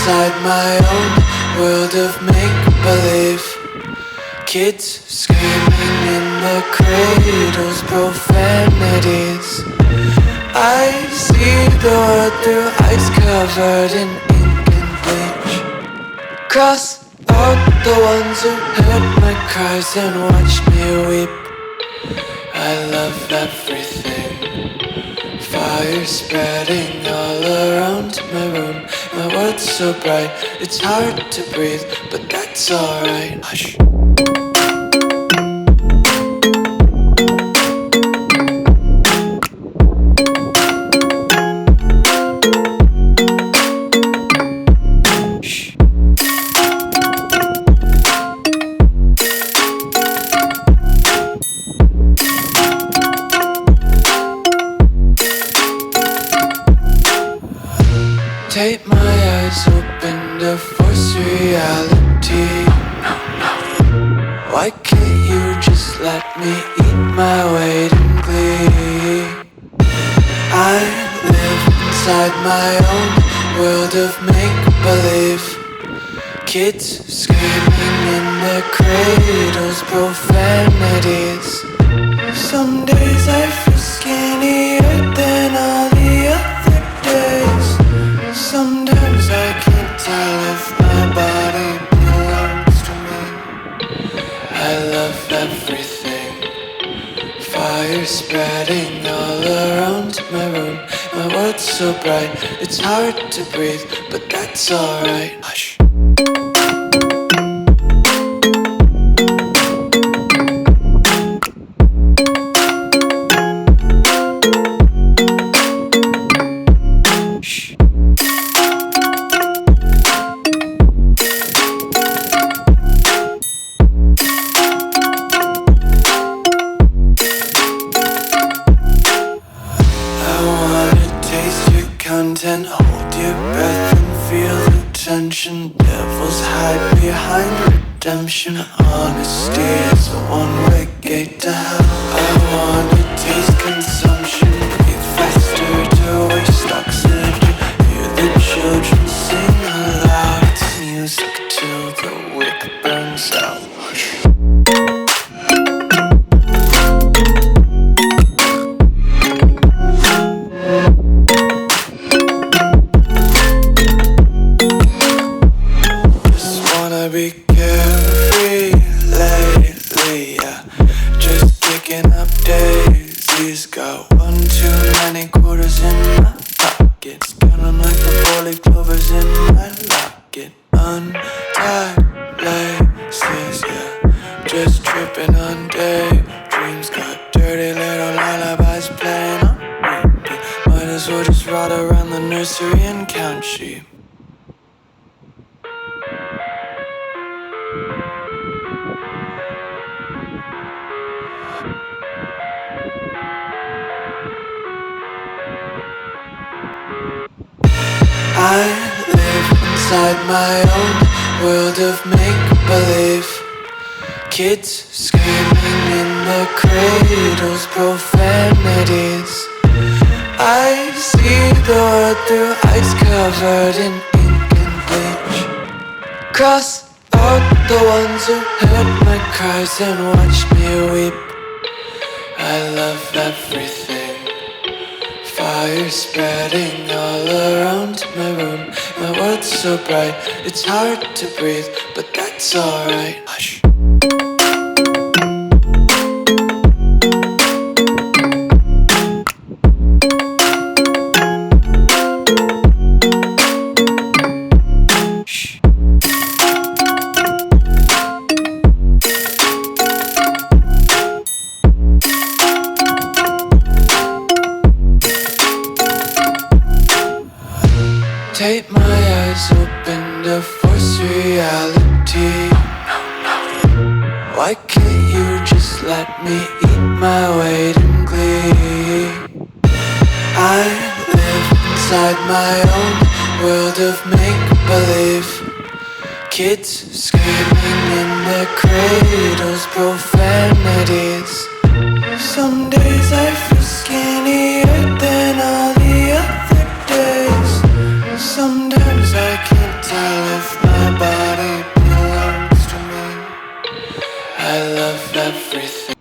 inside my own world of make-believe. Kids screaming in the cradles, profanities. I see the world through ice covered in ink and bleach. Cross out the ones who heard my cries and watched me weep. I love everything. Fire spreading all around my room. My world's so bright, it's hard to breathe, but that's alright. Hush. Tape my eyes open to force reality. Why can't you just let me eat my weight in glee? I live inside my own world of make-believe. Kids screaming in their cradles, profanities. Some days I feel skinnier than all the other days. Sometimes I can't tell if my body belongs to me. I love everything. Fire spreading all around my room. My world's so bright, it's hard to breathe, but that's alright. Hush. Content, hold your breath and feel the tension. Devils hide behind redemption. Honesty is a one-way gate to hell. I wanna taste consumption. Breathe faster to waste oxygen. Hear the children sing aloud. It's music till the wick burns out. Be carefree lately, yeah. Just picking up daisies. Got one too many quarters in my pockets. Counting like the 4-leaf clovers in my locket. Untied laces, yeah. Just tripping on daydreams. Got dirty little lullabies playing on repeat. Might as well just ride around the nursery and count sheep. I live inside my own world of make-believe. Kids screaming in the cradles, profanities. I see the world through ice covered in ink and bleach. Cross out the ones who heard my cries and watched me weep. I love everything. Fire spreading all around my room. My world's so bright, it's hard to breathe, but that's alright. Hush. Tape my eyes open to force reality. Why can't you just let me eat my weight in glee? I live inside my own world of make-believe. Kids screaming in their cradles, profanities. Some days I feel skinnier than all the other days. Sometimes I can't tell everything.